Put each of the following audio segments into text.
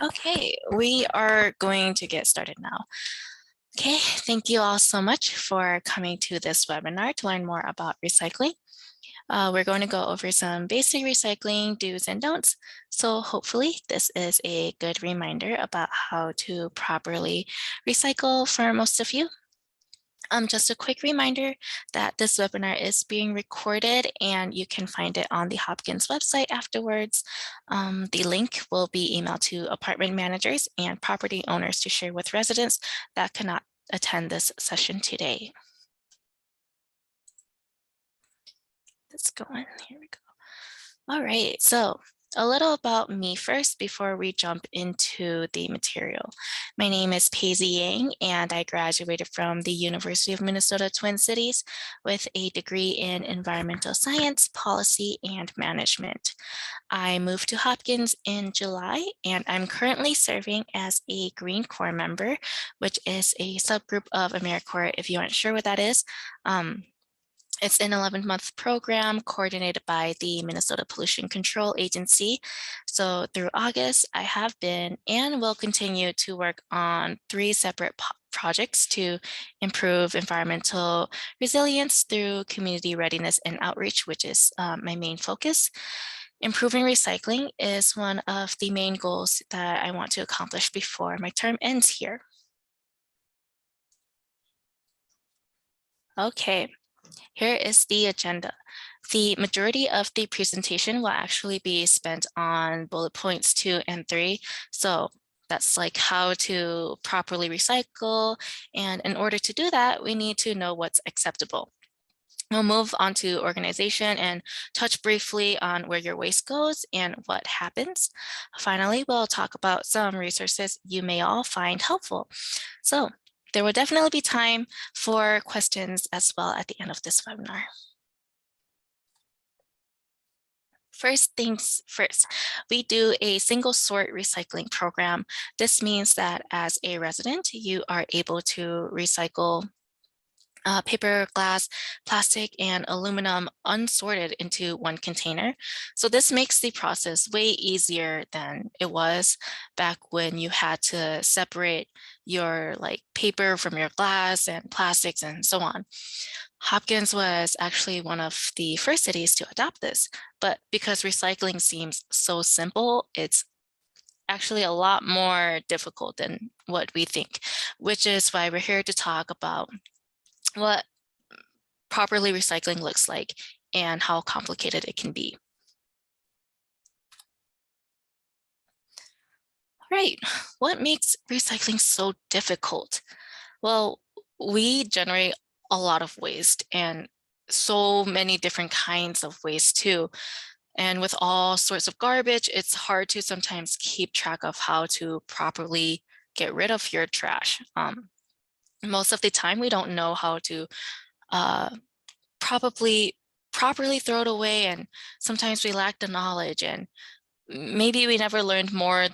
Okay, we are going to get started now. Okay, thank you all so much for coming to this webinar to learn more about recycling. We're going to go over some basic recycling do's and don'ts. So hopefully this is a good reminder about how to properly recycle for most of you. Just a quick reminder that this webinar is being recorded and you can find it on the Hopkins website afterwards. The link will be emailed to apartment managers and property owners to share with residents that cannot attend this session today. Let's go in, here we go. All right, so a little about me first before we jump into the material. My name is Pazey Yang, and I graduated from the University of Minnesota Twin Cities with a degree in environmental science, policy, and management. I moved to Hopkins in July, and I'm currently serving as a GreenCorps member, which is a subgroup of AmeriCorps, if you aren't sure what that is. It's an 11-month program coordinated by the Minnesota Pollution Control Agency. So through August, I have been and will continue to work on 3 separate projects to improve environmental resilience through community readiness and outreach, which is my main focus. Improving recycling is one of the main goals that I want to accomplish before my term ends here. Okay. Here is the agenda. The majority of the presentation will actually be spent on bullet points 2 and 3. So that's like how to properly recycle. And in order to do that, we need to know what's acceptable. We'll move on to organization and touch briefly on where your waste goes and what happens. Finally, we'll talk about some resources you may all find helpful. So there will definitely be time for questions as well at the end of this webinar. First things first, we do a single sort recycling program. This means that as a resident, you are able to recycle paper, glass, plastic, and aluminum unsorted into one container. So this makes the process way easier than it was back when you had to separate your paper from your glass and plastics and so on. Hopkins was actually one of the first cities to adopt this, but because recycling seems so simple, it's actually a lot more difficult than what we think, which is why we're here to talk about what properly recycling looks like and how complicated it can be. All right, what makes recycling so difficult? Well, we generate a lot of waste and so many different kinds of waste too. And with all sorts of garbage, it's hard to sometimes keep track of how to properly get rid of your trash. Most of the time, we don't know how to properly throw it away, and sometimes we lack the knowledge, and maybe we never learned more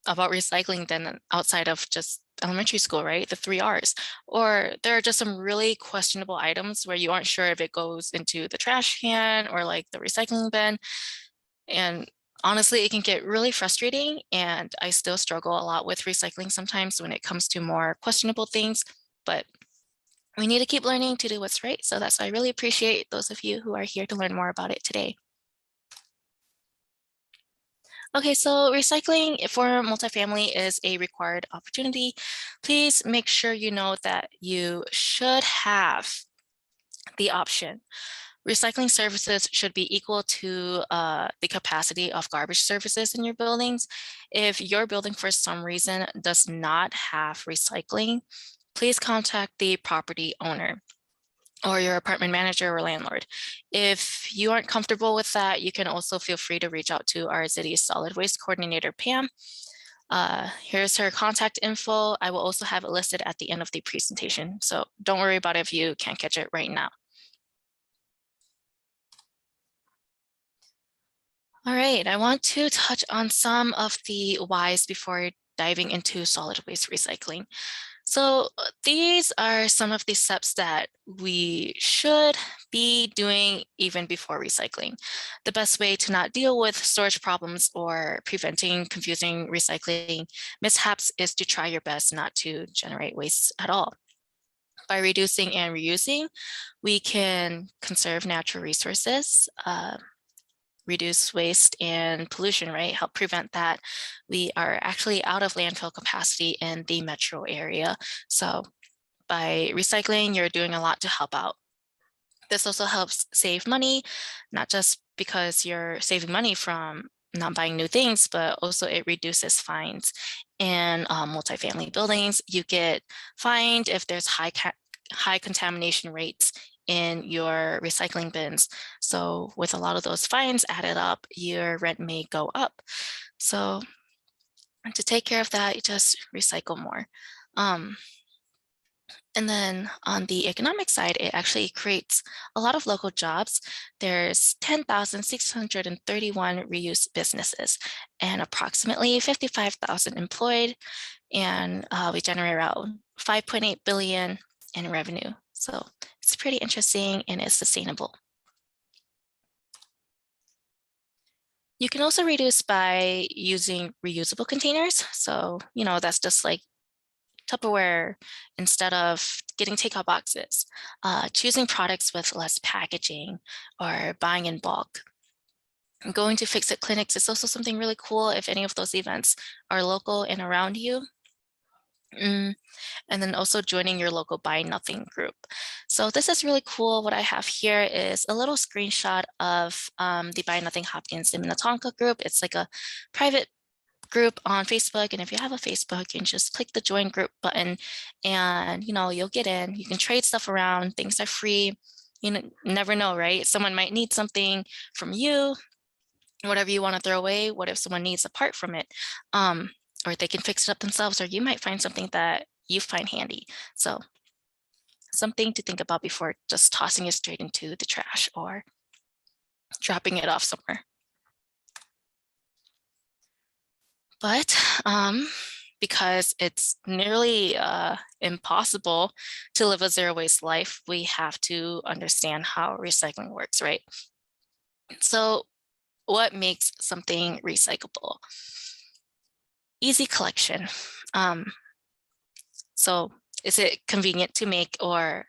about recycling than outside of just elementary school, right? The 3 R's. Or there are just some really questionable items where you aren't sure if it goes into the trash can or like the recycling bin. And honestly, it can get really frustrating, and I still struggle a lot with recycling sometimes when it comes to more questionable things, but we need to keep learning to do what's right. So that's why I really appreciate those of you who are here to learn more about it today. Okay, so recycling for multifamily is a required opportunity. Please make sure you know that you should have the option. Recycling services should be equal to the capacity of garbage services in your buildings. If your building for some reason does not have recycling, please contact the property owner or your apartment manager or landlord. If you aren't comfortable with that, you can also feel free to reach out to our city's solid waste coordinator, Pam. Here's her contact info. I will also have it listed at the end of the presentation. So don't worry about it if you can't catch it right now. All right, I want to touch on some of the whys before diving into solid waste recycling. So these are some of the steps that we should be doing even before recycling. The best way to not deal with storage problems or preventing confusing recycling mishaps is to try your best not to generate waste at all. By reducing and reusing, we can conserve natural resources, reduce waste and pollution, right? Help prevent that. We are actually out of landfill capacity in the metro area. So by recycling, you're doing a lot to help out. This also helps save money, not just because you're saving money from not buying new things, but also it reduces fines. In multifamily buildings, you get fined if there's high contamination rates in your recycling bins. So with a lot of those fines added up, your rent may go up. So to take care of that, you just recycle more. Um, and then on the economic side, it actually creates a lot of local jobs. There's 10,631 reuse businesses and approximately 55,000 employed, and we generate around 5.8 billion in revenue. So it's pretty interesting and it's sustainable. You can also reduce by using reusable containers. So, that's just like Tupperware instead of getting takeout boxes, choosing products with less packaging or buying in bulk. Going to fix-it clinics is also something really cool if any of those events are local and around you. Mm, And then also joining your local Buy Nothing group. So this is really cool. What I have here is a little screenshot of the Buy Nothing Hopkins in Minnetonka group. It's like a private group on Facebook. And if you have a Facebook, you can just click the join group button and you'll get in. You can trade stuff around, things are free. Never know, right? Someone might need something from you, whatever you want to throw away. What if someone needs a part from it? Or they can fix it up themselves, or you might find something that you find handy. So something to think about before just tossing it straight into the trash or dropping it off somewhere. But because it's nearly impossible to live a zero waste life, we have to understand how recycling works, right? So what makes something recyclable? Easy collection. So is it convenient to make or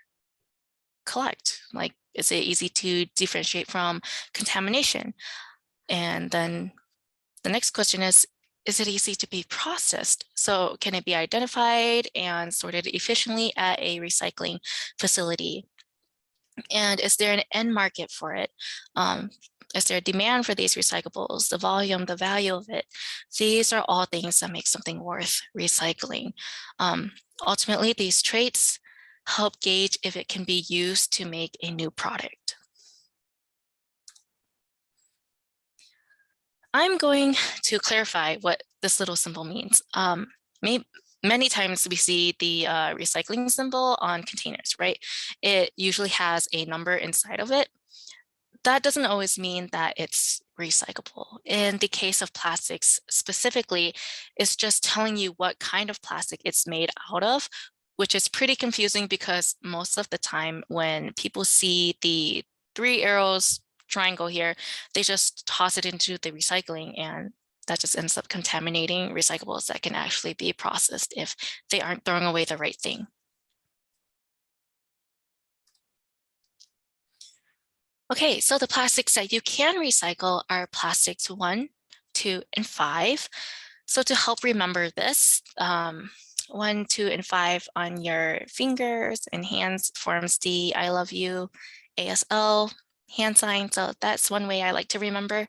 collect? Like, is it easy to differentiate from contamination? And then the next question is it easy to be processed? So can it be identified and sorted efficiently at a recycling facility? And is there an end market for it? Is there a demand for these recyclables, the volume, the value of it? These are all things that make something worth recycling. Ultimately, these traits help gauge if it can be used to make a new product. I'm going to clarify what this little symbol means. Many times we see the recycling symbol on containers, right? It usually has a number inside of it. That doesn't always mean that it's recyclable. In the case of plastics specifically, it's just telling you what kind of plastic it's made out of, which is pretty confusing because most of the time when people see the 3 arrows triangle here, they just toss it into the recycling, and that just ends up contaminating recyclables that can actually be processed if they aren't throwing away the right thing. Okay, so the plastics that you can recycle are plastics 1, 2, and 5. So to help remember this, 1, 2, and 5 on your fingers and hands forms the I love you ASL hand sign. So that's one way I like to remember.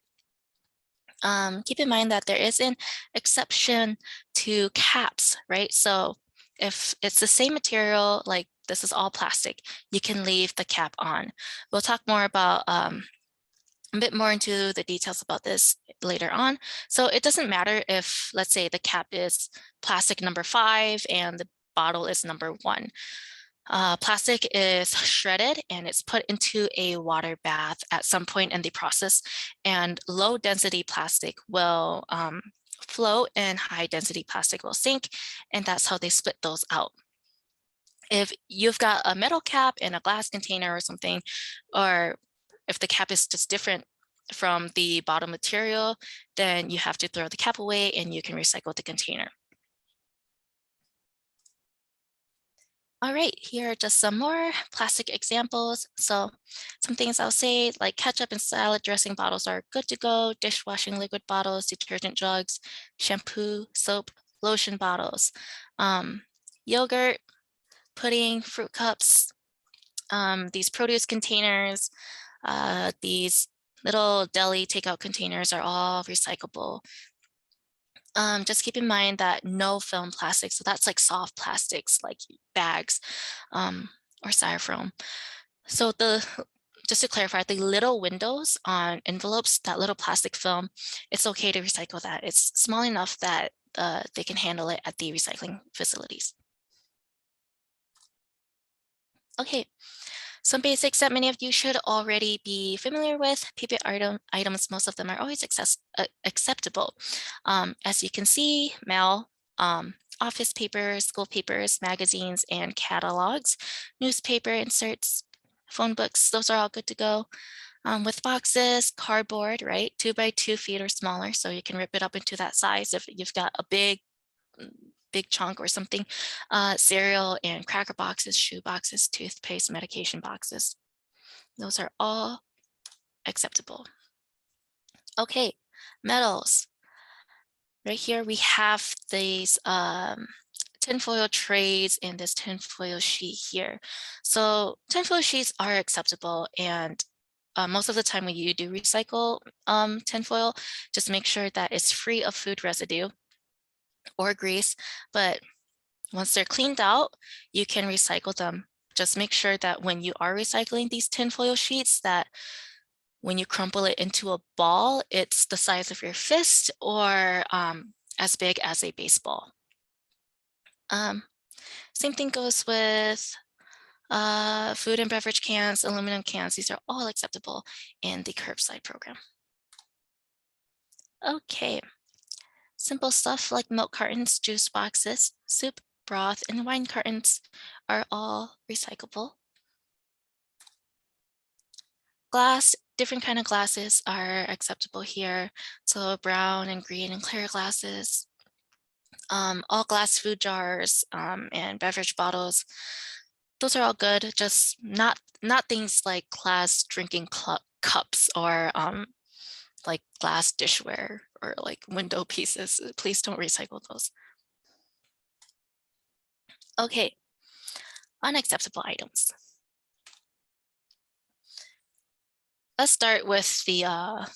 Keep in mind that there is an exception to caps, right? So if it's the same material, like this is all plastic, you can leave the cap on. We'll talk more about a bit more into the details about this later on. So it doesn't matter if, let's say, the cap is plastic number 5 and the bottle is number 1. Plastic is shredded and it's put into a water bath at some point in the process, and low density plastic will float and high density plastic will sink, and that's how they split those out. If you've got a metal cap in a glass container or something, or if the cap is just different from the bottom material, then you have to throw the cap away and you can recycle the container. All right, here are just some more plastic examples. So some things I'll say, like ketchup and salad dressing bottles are good to go, dishwashing liquid bottles, detergent jugs, shampoo, soap, lotion bottles, yogurt, pudding, fruit cups, these produce containers, these little deli takeout containers are all recyclable. Just keep in mind that no film plastic, so that's like soft plastics like bags or styrofoam. So just to clarify, the little windows on envelopes, that little plastic film, it's okay to recycle that. It's small enough that they can handle it at the recycling facilities. Okay, some basics that many of you should already be familiar with. PP items, most of them are always acceptable. As you can see, mail, office papers, school papers, magazines, and catalogs, newspaper inserts, phone books, those are all good to go. With boxes, cardboard, right? 2 by 2 feet or smaller, so you can rip it up into that size if you've got a big chunk or something. Cereal and cracker boxes, shoe boxes, toothpaste, medication boxes. Those are all acceptable. Okay, metals. Right here we have these tinfoil trays and this tinfoil sheet here. So tinfoil sheets are acceptable, and most of the time when you do recycle tinfoil, just make sure that it's free of food residue or grease. But once they're cleaned out, you can recycle them. Just make sure that when you are recycling these tinfoil sheets, that when you crumple it into a ball, it's the size of your fist or as big as a baseball. Same thing goes with food and beverage cans, aluminum cans. These are all acceptable in the Curbside program. Okay, simple stuff like milk cartons, juice boxes, soup, broth, and wine cartons are all recyclable. Glass, different kind of glasses are acceptable here. So brown and green and clear glasses, all glass food jars and beverage bottles. Those are all good, just not things like glass drinking cups or like glass dishware or like window pieces. Please don't recycle those. Okay, unacceptable items. Let's start with the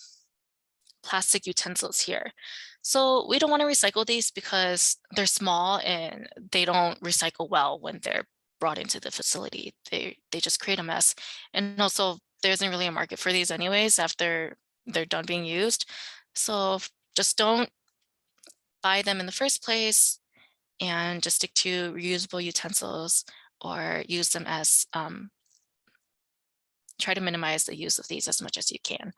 plastic utensils here. So we don't want to recycle these because they're small and they don't recycle well when they're brought into the facility. They just create a mess. And also there isn't really a market for these anyways after they're done being used. So just don't buy them in the first place and just stick to reusable utensils or use them as try to minimize the use of these as much as you can.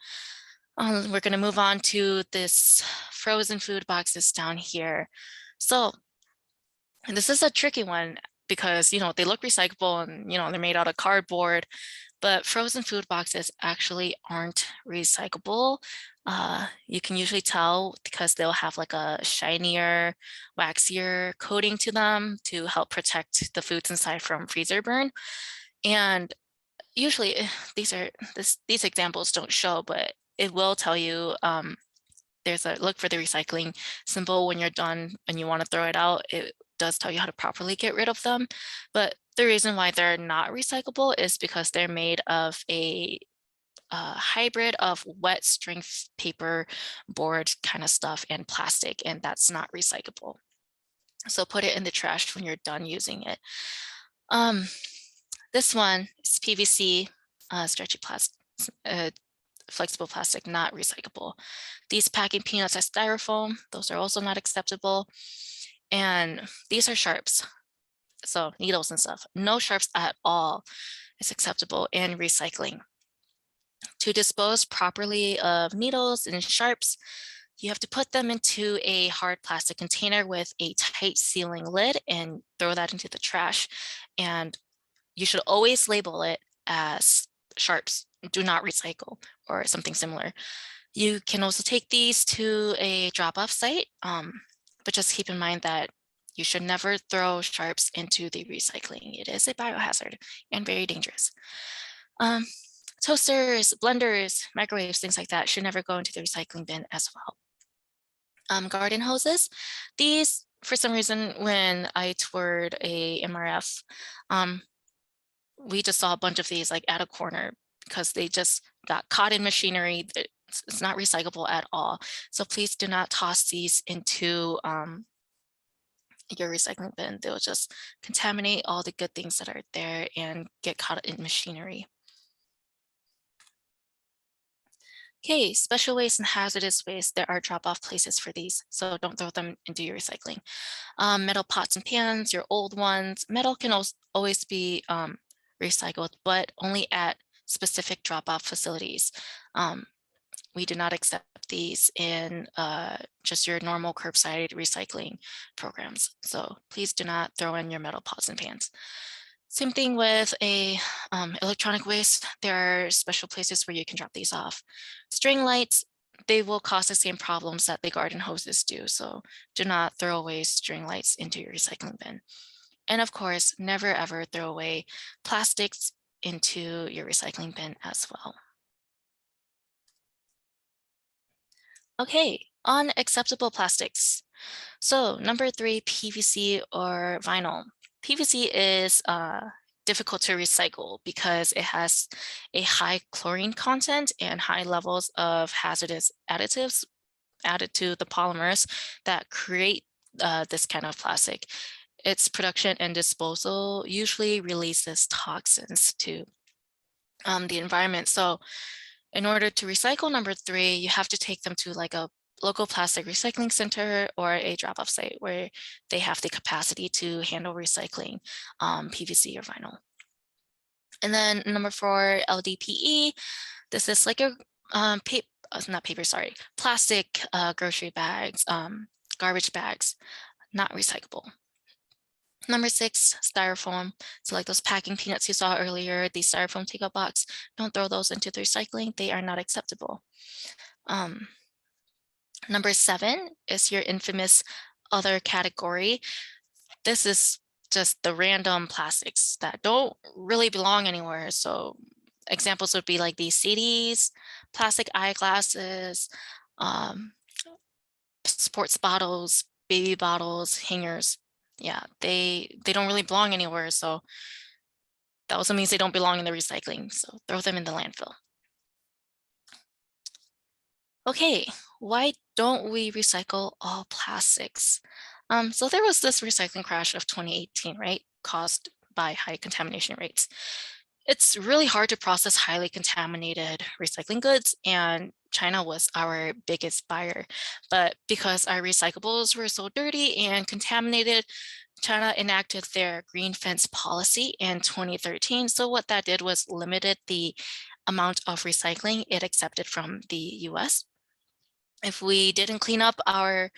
We're going to move on to this frozen food boxes down here. So this is a tricky one because, you know, they look recyclable and, you know, they're made out of cardboard, but frozen food boxes actually aren't recyclable. You can usually tell because they'll have like a shinier, waxier coating to them to help protect the foods inside from freezer burn. And usually these examples don't show, but it will tell you there's a look for the recycling symbol when you're done and you want to throw it out. It does tell you how to properly get rid of them. But the reason why they're not recyclable is because they're made of a hybrid of wet strength paper, board kind of stuff, and plastic, and that's not recyclable. So put it in the trash when you're done using it. This one is PVC, stretchy plastic, flexible plastic, not recyclable. These packing peanuts as styrofoam, those are also not acceptable. And these are sharps, so needles and stuff. No sharps at all is acceptable in recycling. To dispose properly of needles and sharps, you have to put them into a hard plastic container with a tight sealing lid and throw that into the trash. And you should always label it as sharps, do not recycle, or something similar. You can also take these to a drop-off site, but just keep in mind that you should never throw sharps into the recycling. It is a biohazard and very dangerous. Um, Toasters, blenders, microwaves, things like that should never go into the recycling bin as well. Garden hoses, these, for some reason, when I toured a MRF, we just saw a bunch of these like at a corner because they just got caught in machinery. It's not recyclable at all. So please do not toss these into your recycling bin. They'll just contaminate all the good things that are there and get caught in machinery. Okay, special waste and hazardous waste, there are drop-off places for these, so don't throw them into your recycling. Metal pots and pans, your old ones. Metal can always be recycled, but only at specific drop-off facilities. We do not accept these in just your normal curbside recycling programs. So please do not throw in your metal pots and pans. Same thing with a electronic waste. There are special places where you can drop these off. String lights, they will cause the same problems that the garden hoses do. So do not throw away string lights into your recycling bin. And of course, never ever throw away plastics into your recycling bin as well. Okay, unacceptable plastics. So number 3, PVC or vinyl. PVC is difficult to recycle because it has a high chlorine content and high levels of hazardous additives added to the polymers that create this kind of plastic. Its production and disposal usually releases toxins to the environment. So in order to recycle number 3, you have to take them to like a local plastic recycling center or a drop-off site where they have the capacity to handle recycling PVC or vinyl. And then number 4, LDPE. This is like a not paper, sorry, plastic grocery bags, garbage bags, not recyclable. Number 6, styrofoam. So like those packing peanuts you saw earlier, the styrofoam takeout box, don't throw those into the recycling. They are not acceptable. Number 7 is your infamous other category. This is just the random plastics that don't really belong anywhere. So examples would be like these CDs, plastic eyeglasses, sports bottles, baby bottles, hangers. Yeah, they don't really belong anywhere. So that also means they don't belong in the recycling. So throw them in the landfill. Okay, why don't we recycle all plastics? So there was this recycling crash of 2018, right? Caused by high contamination rates. It's really hard to process highly contaminated recycling goods, and China was our biggest buyer. But because our recyclables were so dirty and contaminated, China enacted their green fence policy in 2013. So what that did was limited the amount of recycling it accepted from the US. If we didn't clean up our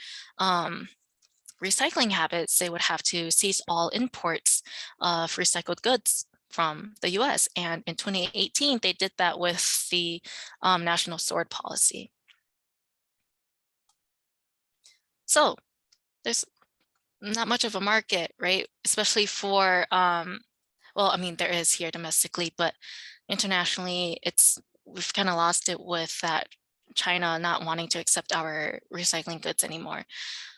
recycling habits, they would have to cease all imports of recycled goods from the US. And in 2018, they did that with the National Sword Policy. So there's not much of a market, right? Especially for, well, I mean, there is here domestically, but internationally, we've kind of lost it with that China not wanting to accept our recycling goods anymore.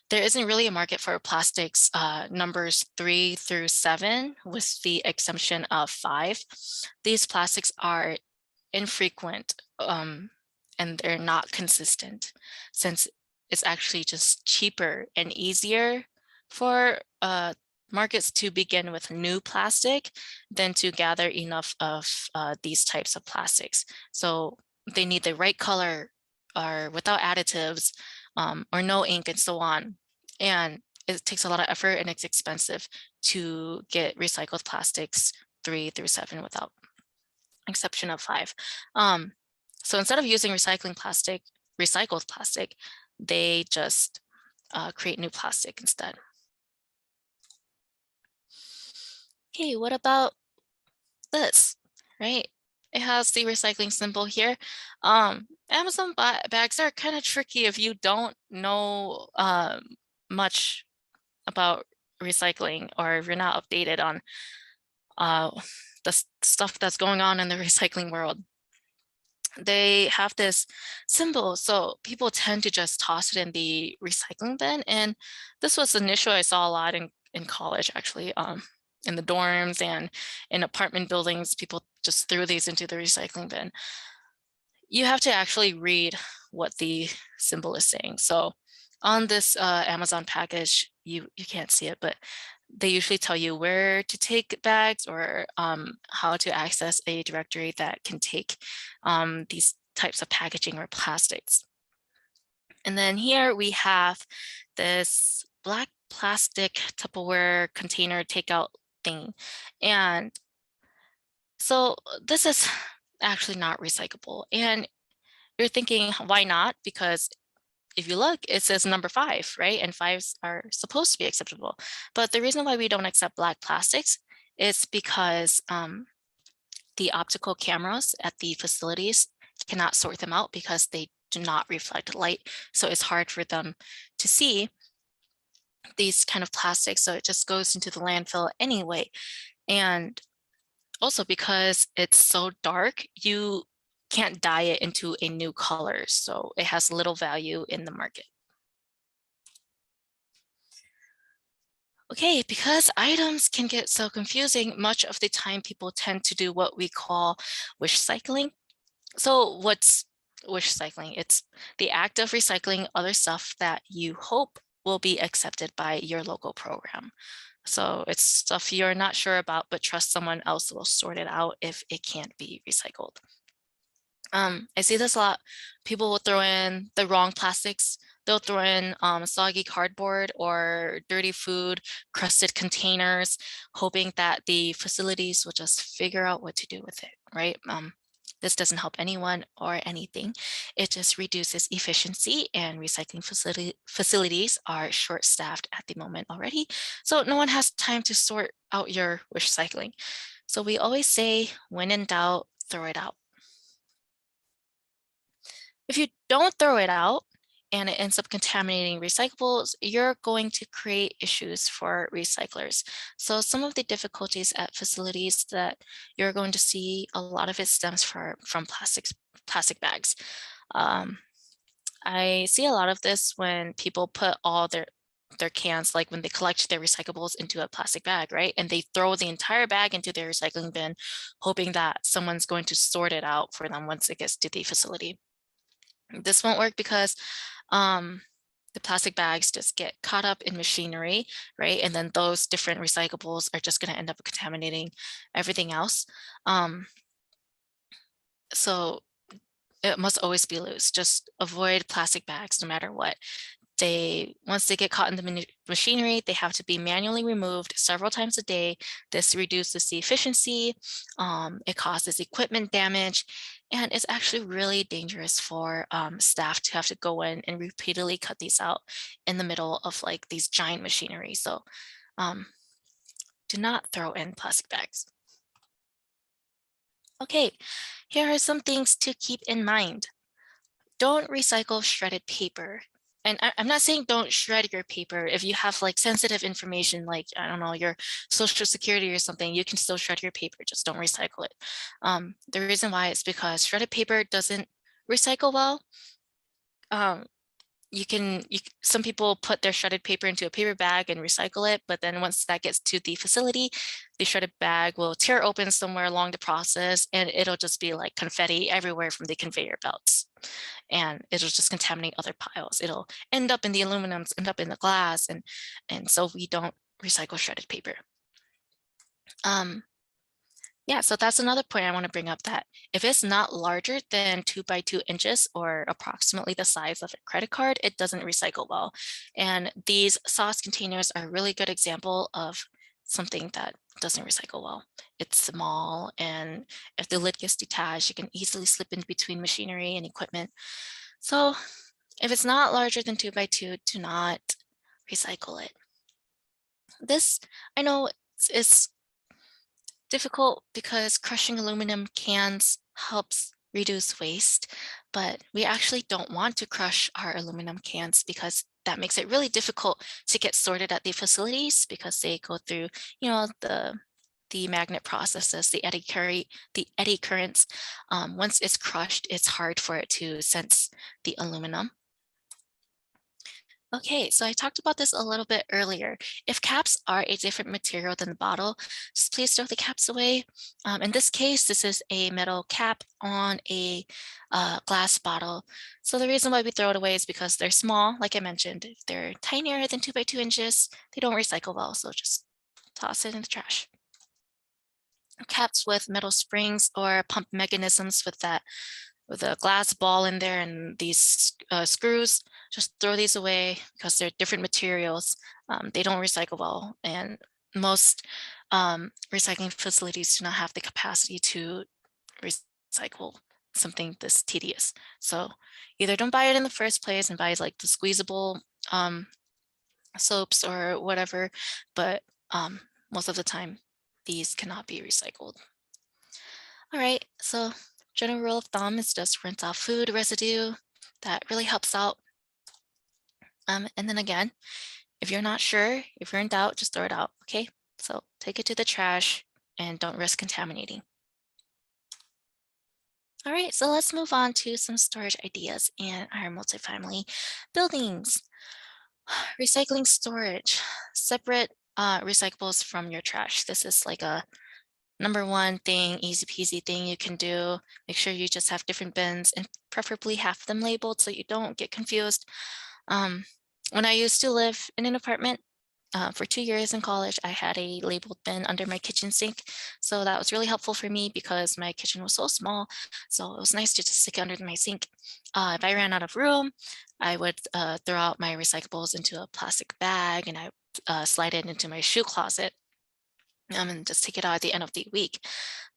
There isn't really a market for plastics numbers 3 through 7, with the exemption of 5. These plastics are infrequent and they're not consistent, since it's actually just cheaper and easier for markets to begin with new plastic than to gather enough of these types of plastics. So they need the right color or without additives or no ink and so on. And it takes a lot of effort and it's expensive to get recycled plastics 3 through 7 without exception of 5. So instead of using recycled plastic, They just create new plastic instead. Okay, what about this, right? It has the recycling symbol here. Amazon bags are kind of tricky if you don't know much about recycling, or if you're not updated on uh, the stuff that's going on in the recycling world. They have this symbol, so people tend to just toss it in the recycling bin. And this was an issue I saw a lot in college, actually, in the dorms and in apartment buildings. People just threw these into the recycling bin. You have to actually read what the symbol is saying. So on this Amazon package, you can't see it, but they usually tell you where to take bags, or how to access a directory that can take these types of packaging or plastics. And then here we have this black plastic Tupperware container takeout thing. And so this is actually not recyclable. And you're thinking, why not? Because if you look, it says number 5, right? And 5s are supposed to be acceptable. But the reason why we don't accept black plastics is because the optical cameras at the facilities cannot sort them out because they do not reflect light. So it's hard for them to see these kind of plastics. So it just goes into the landfill anyway. And also because it's so dark, you can't dye it into a new color. So it has little value in the market. Okay, because items can get so confusing, much of the time people tend to do what we call wish cycling. So what's wish cycling? It's the act of recycling other stuff that you hope will be accepted by your local program. So it's stuff you're not sure about, but trust someone else will sort it out if it can't be recycled. I see this a lot. People will throw in the wrong plastics. They'll throw in soggy cardboard or dirty food, crusted containers, hoping that the facilities will just figure out what to do with it, right? This doesn't help anyone or anything. It just reduces efficiency, and recycling facilities are short-staffed at the moment already. So no one has time to sort out your recycling. So we always say, when in doubt, throw it out. If you don't throw it out and it ends up contaminating recyclables, you're going to create issues for recyclers. So some of the difficulties at facilities that you're going to see, a lot of it stems from plastic bags. Um, I see a lot of this when people put all their cans, like when they collect their recyclables, into a plastic bag, right? And they throw the entire bag into their recycling bin, hoping that someone's going to sort it out for them once it gets to the facility. This won't work because the plastic bags just get caught up in machinery, right? And then those different recyclables are just going to end up contaminating everything else. So it must always be loose. Just avoid plastic bags no matter what. Once they get caught in the machinery, they have to be manually removed several times a day. This reduces the efficiency. It causes equipment damage, and it's actually really dangerous for staff to have to go in and repeatedly cut these out in the middle of like these giant machinery. So do not throw in plastic bags. Okay, here are some things to keep in mind. Don't recycle shredded paper. And I'm not saying don't shred your paper. If you have like sensitive information, like, I don't know, your social security or something, you can still shred your paper, just don't recycle it. The reason why is because shredded paper doesn't recycle well. Some people put their shredded paper into a paper bag and recycle it, but then once that gets to the facility, the shredded bag will tear open somewhere along the process, and it'll just be like confetti everywhere from the conveyor belts, and it'll just contaminate other piles. It'll end up in the aluminums, end up in the glass, and so we don't recycle shredded paper. Yeah, so that's another point I want to bring up, that if it's not larger than 2 by 2 inches or approximately the size of a credit card, it doesn't recycle well. And these sauce containers are a really good example of something that doesn't recycle well. It's small, and if the lid gets detached, it can easily slip in between machinery and equipment. So If it's not larger than 2 by 2, do not recycle it. This, I know it's difficult because crushing aluminum cans helps reduce waste, but we actually don't want to crush our aluminum cans because that makes it really difficult to get sorted at the facilities because they go through, the magnet processes, the eddy currents. Once it's crushed, it's hard for it to sense the aluminum. Okay, so I talked about this a little bit earlier. If caps are a different material than the bottle, just please throw the caps away. In this case, this is a metal cap on a glass bottle. So the reason why we throw it away is because they're small, like I mentioned. If they're tinier than 2 by 2 inches, they don't recycle well, so just toss it in the trash. Caps with metal springs or pump mechanisms with a glass ball in there and these screws, just throw these away because they're different materials. They don't recycle well, and most recycling facilities do not have the capacity to recycle something this tedious. So either don't buy it in the first place and buy like the squeezable soaps or whatever, but most of the time these cannot be recycled. All right, so general rule of thumb is just rinse off food residue. That really helps out. And then again, if you're not sure, if you're in doubt, just throw it out, okay? So take it to the trash and don't risk contaminating. All right, so let's move on to some storage ideas in our multifamily buildings. Recycling storage, separate recyclables from your trash. This is like a number one thing, easy peasy thing you can do. Make sure you just have different bins and preferably have them labeled so you don't get confused. Um, when I used to live in an apartment for 2 years in college, I had a labeled bin under my kitchen sink. So that was really helpful for me because my kitchen was so small. So it was nice to just stick it under my sink. If I ran out of room, I would throw out my recyclables into a plastic bag and I slide it into my shoe closet and just take it out at the end of the week.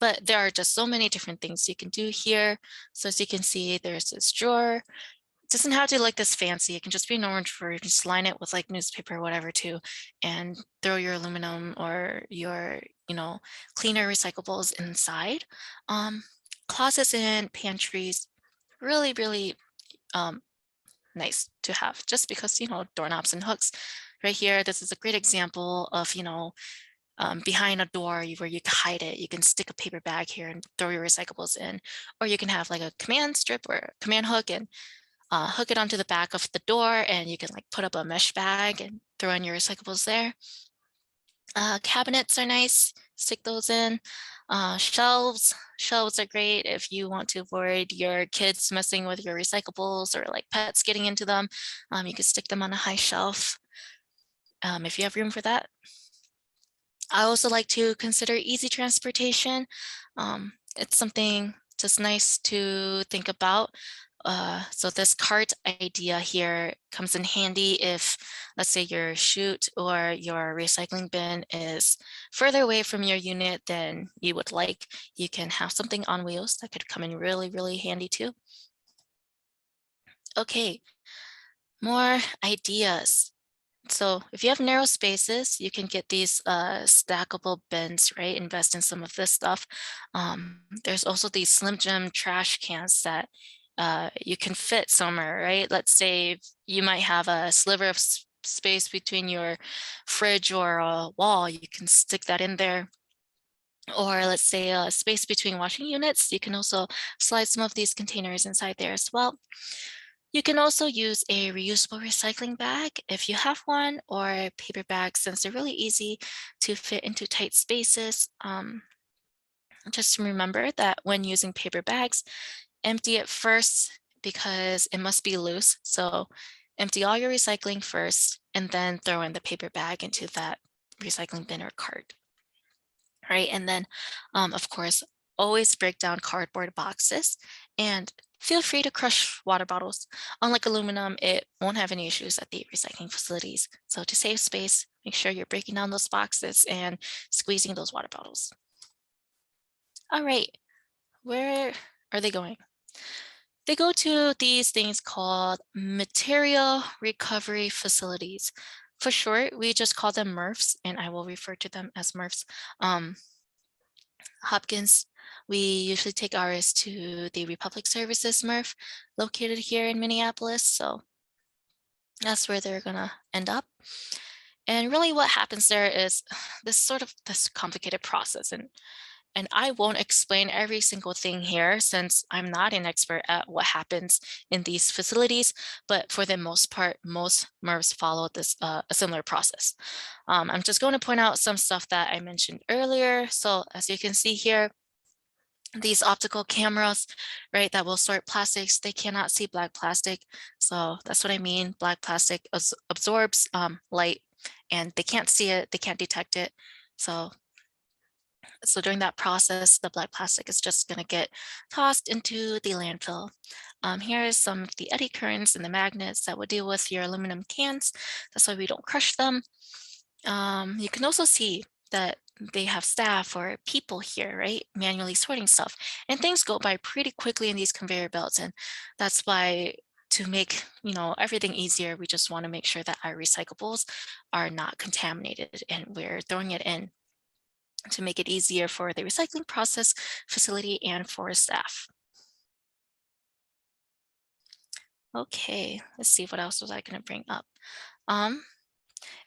But there are just so many different things you can do here. So as you can see, there's this drawer. It doesn't have to look this fancy. It can just be an orange drawer. You can just line it with like newspaper or whatever too, and throw your aluminum or your, cleaner recyclables inside. Um, Closets and pantries, really, really um, nice to have just because, doorknobs and hooks. Right here, this is a great example of, behind a door where you can hide it. You can stick a paper bag here and throw your recyclables in, or you can have like a command strip or a command hook and hook it onto the back of the door, and you can like put up a mesh bag and throw in your recyclables there. Cabinets are nice, stick those in. Shelves are great if you want to avoid your kids messing with your recyclables or like pets getting into them. You can stick them on a high shelf if you have room for that. I also like to consider easy transportation. It's something just nice to think about. So this cart idea here comes in handy if, let's say, your chute or your recycling bin is further away from your unit than you would like. You can have something on wheels that could come in really, really handy too. Okay, more ideas. So if you have narrow spaces, you can get these stackable bins, right? Invest in some of this stuff. There's also these Slim Jim trash cans that you can fit somewhere, right? Let's say you might have a sliver of space between your fridge or a wall. You can stick that in there. Or let's say a space between washing units. You can also slide some of these containers inside there as well. You can also use a reusable recycling bag if you have one, or paper bags since they're really easy to fit into tight spaces. Just remember that when using paper bags, empty it first because it must be loose. So empty all your recycling first and then throw in the paper bag into that recycling bin or cart. Right. And then, of course, always break down cardboard boxes and feel free to crush water bottles. Unlike aluminum, it won't have any issues at the recycling facilities. So to save space, make sure you're breaking down those boxes and squeezing those water bottles. All right, where are they going? They go to these things called material recovery facilities. For short, we just call them MRFs, and I will refer to them as MRFs. Um, Hopkins, we usually take ours to the Republic Services MRF located here in Minneapolis. So that's where they're gonna end up. And really what happens there is this complicated process. And I won't explain every single thing here since I'm not an expert at what happens in these facilities, but for the most part, most MRFs follow this a similar process. I'm just going to point out some stuff that I mentioned earlier. So as you can see here, these optical cameras, right, that will sort plastics, they cannot see black plastic. So that's what I mean. Black plastic absorbs light and they can't see it, they can't detect it. So during that process, the black plastic is just going to get tossed into the landfill. Here is some of the eddy currents and the magnets that would deal with your aluminum cans. That's why we don't crush them. You can also see that they have staff or people here, right? Manually sorting stuff. And things go by pretty quickly in these conveyor belts. And that's why to make, everything easier, we just want to make sure that our recyclables are not contaminated and we're throwing it in to make it easier for the recycling process, facility, and for staff. Okay, let's see, what else was I going to bring up? Um,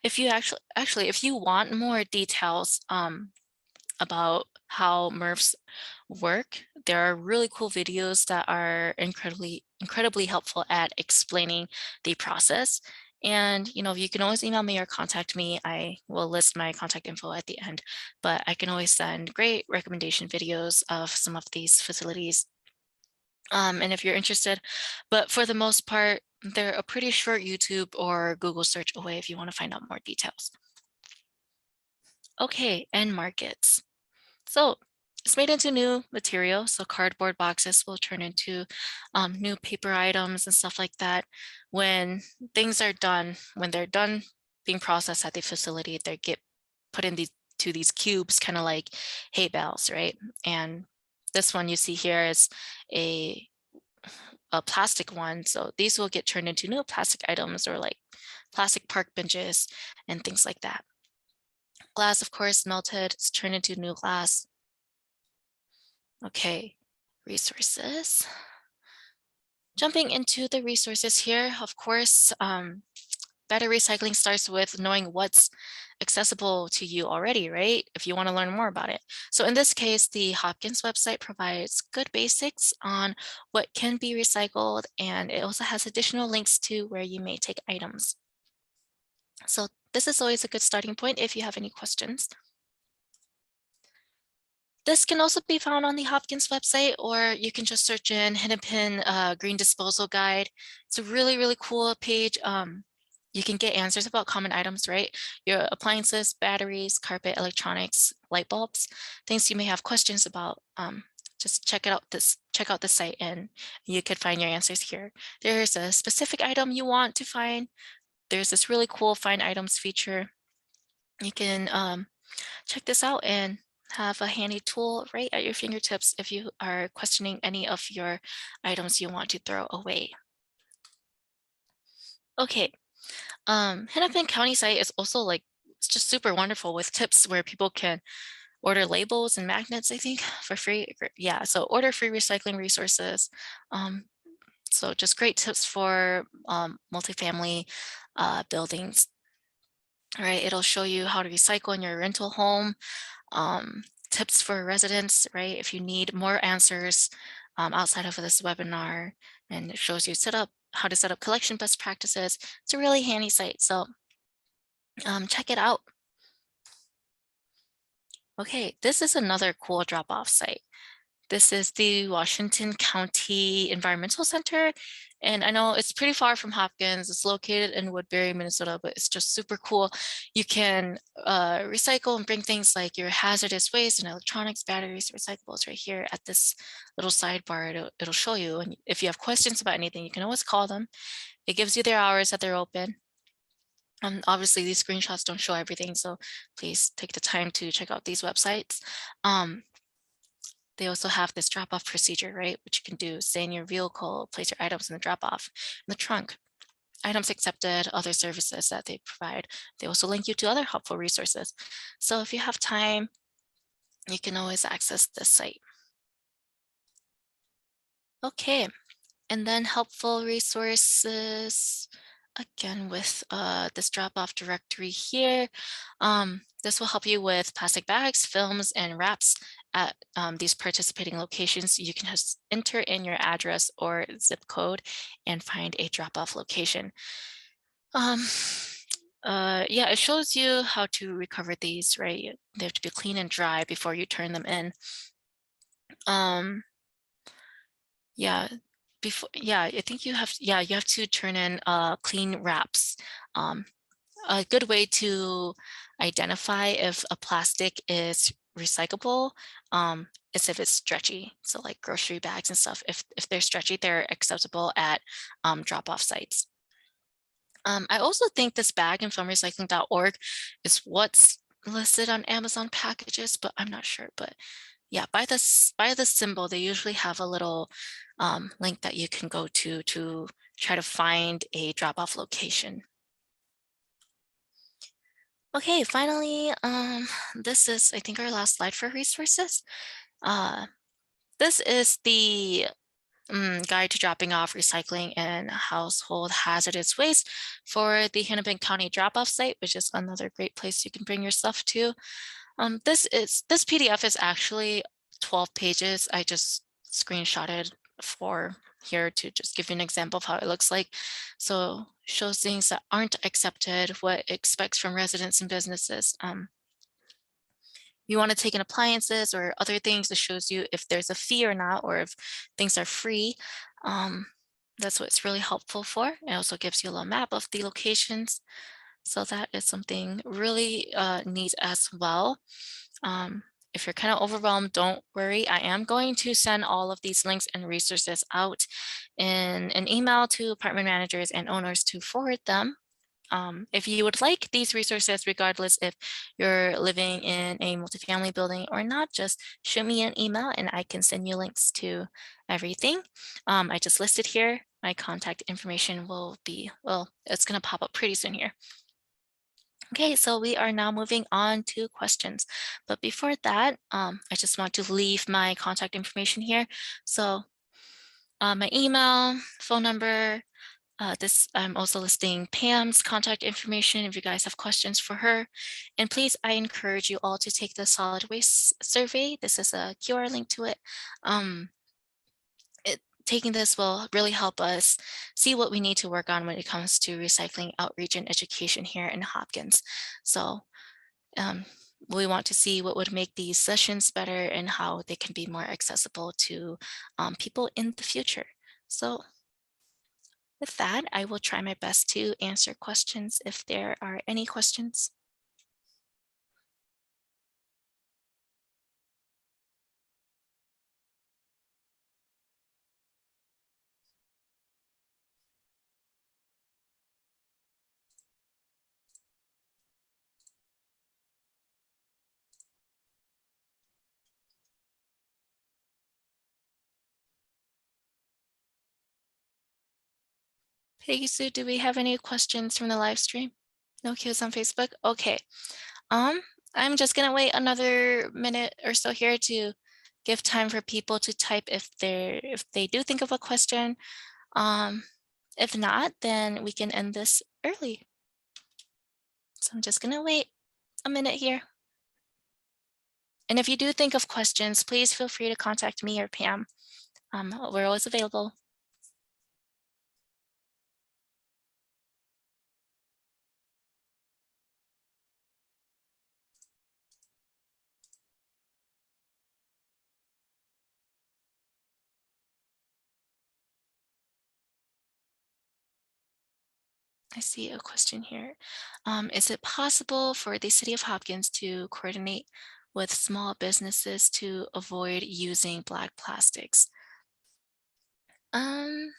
if you if you want more details about how MRFs work, there are really cool videos that are incredibly helpful at explaining the process. And you can always email me or contact me. I will list my contact info at the end, but I can always send great recommendation videos of some of these facilities. And if you're interested, but for the most part, they're a pretty short YouTube or Google search away if you want to find out more details. Okay, end markets. So it's made into new material. So cardboard boxes will turn into new paper items and stuff like that. When things are done, when they're done being processed at the facility, they get put in these cubes, kind of like hay bales, right? And this one you see here is a plastic one. So these will get turned into new plastic items or like plastic park benches and things like that. Glass, of course, melted, it's turned into new glass. Okay, resources. Jumping into the resources here, of course, better recycling starts with knowing what's accessible to you already, right? If you want to learn more about it. So in this case, the Hopkins website provides good basics on what can be recycled, and it also has additional links to where you may take items. So this is always a good starting point if you have any questions. This can also be found on the Hopkins website, or you can just search in Hennepin Green Disposal Guide. It's a really cool page. You can get answers about common items, right? Your appliances, batteries, carpet, electronics, light bulbs, things you may have questions about. Just check out the site and you could find your answers here. There's a specific item you want to find. There's this really cool find items feature. You can check this out and have a handy tool right at your fingertips if you are questioning any of your items you want to throw away. Okay, Hennepin County site is also like, it's just super wonderful with tips where people can order labels and magnets, I think, for free. Yeah, so order free recycling resources. So just great tips for multifamily buildings. All right, it'll show you how to recycle in your rental home. Tips for residents, right? If you need more answers outside of this webinar, and it shows you how to set up collection best practices. It's a really handy site, so check it out. Okay, this is another cool drop-off site. This is the Washington County Environmental Center. And I know it's pretty far from Hopkins. It's located in Woodbury, Minnesota, but it's just super cool. You can recycle and bring things like your hazardous waste and electronics, batteries, recyclables right here at this little sidebar. It'll show you. And if you have questions about anything, you can always call them. It gives you their hours that they're open. Obviously, these screenshots don't show everything, so please take the time to check out these websites. they also have this drop-off procedure, right? Which you can do, stay in your vehicle, place your items in the drop-off in the trunk. Items accepted, other services that they provide. They also link you to other helpful resources. So if you have time, you can always access this site. Okay, and then helpful resources, again with this drop-off directory here. This will help you with plastic bags, films, and wraps at these participating locations. You can just enter in your address or zip code and find a drop-off location. Um, yeah, it shows you how to recover these, right? They have to be clean and dry before you turn them in. Um, yeah, I think you have to turn in clean wraps. Um, a good way to identify if a plastic is recyclable is if it's stretchy. So like grocery bags and stuff, if they're stretchy, they're acceptable at drop-off sites. I also think this bag and filmrecycling.org is what's listed on Amazon packages, but I'm not sure. But yeah, by the symbol, they usually have a little link that you can go to try to find a drop-off location. Okay, finally, this is, I think, our last slide for resources. This is the guide to dropping off recycling and household hazardous waste for the Hennepin County drop-off site, which is another great place you can bring your stuff to. This PDF is actually 12 pages. I just screenshotted for here to just give you an example of how it looks like. So shows things that aren't accepted, what it expects from residents and businesses. You want to take in appliances or other things, it shows you if there's a fee or not, or if things are free. That's what it's really helpful for. It also gives you a little map of the locations. So that is something really neat as well. If you're kind of overwhelmed, don't worry. I am going to send all of these links and resources out in an email to apartment managers and owners to forward them. If you would like these resources, regardless if you're living in a multifamily building or not, just shoot me an email and I can send you links to everything. I just listed here. My contact information will be, well, it's going to pop up pretty soon here. Okay, so we are now moving on to questions. But before that, I just want to leave my contact information here. So my email, phone number, I'm also listing Pam's contact information if you guys have questions for her. And please, I encourage you all to take the solid waste survey. This is a QR link to it. Taking this will really help us see what we need to work on when it comes to recycling outreach and education here in Hopkins. So we want to see what would make these sessions better and how they can be more accessible to people in the future. So with that, I will try my best to answer questions if there are any questions. Peggy Sue, do we have any questions from the live stream? No cues on Facebook? Okay. Um, I'm just gonna wait another minute or so here to give time for people to type if they do think of a question. If not, then we can end this early. So I'm just gonna wait a minute here. And if you do think of questions, please feel free to contact me or Pam. We're always available. I see a question here. Is it possible for the City of Hopkins to coordinate with small businesses to avoid using black plastics? Um,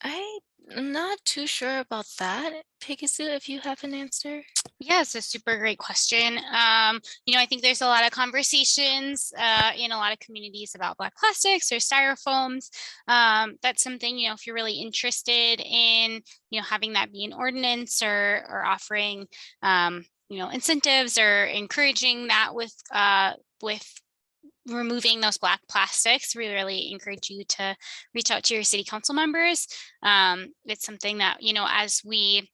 I I'm not too sure about that. Pegasus, if you have an answer. Yeah, it's a super great question. I think there's a lot of conversations in a lot of communities about Black plastics or styrofoams. That's something, if you're really interested in, having that be an ordinance or offering, incentives or encouraging that with removing those Black plastics, we really encourage you to reach out to your city council members. It's something that, as we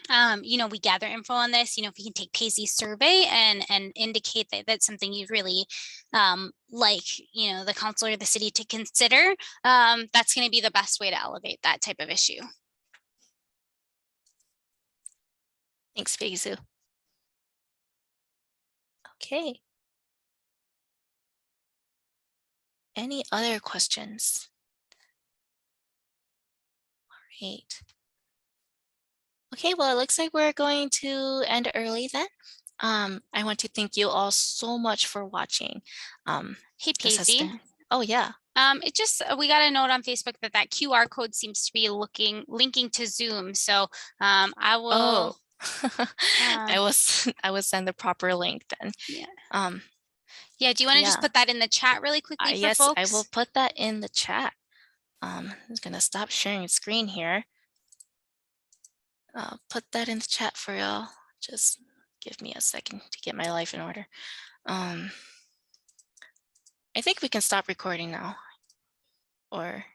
gather info on this, if you can take Pazey's survey and indicate that that's something you really like, the council or the city to consider, that's going to be the best way to elevate that type of issue. Thanks, Pegasus. Okay. Any other questions? All right. Okay, well, it looks like we're going to end early then. I want to thank you all so much for watching. Hey, This has Pacey. been, oh yeah. We got a note on Facebook that QR code seems to be linking to Zoom. So I will. Oh, I will send the proper link then. Yeah. Um, Yeah. Do you want to just yeah. put that in the chat really quickly for Yes, I will folks? put that in the chat. I'm just gonna stop sharing screen here. I'll put that in the chat for y'all. Just give me a second to get my life in order. I think we can stop recording now. Or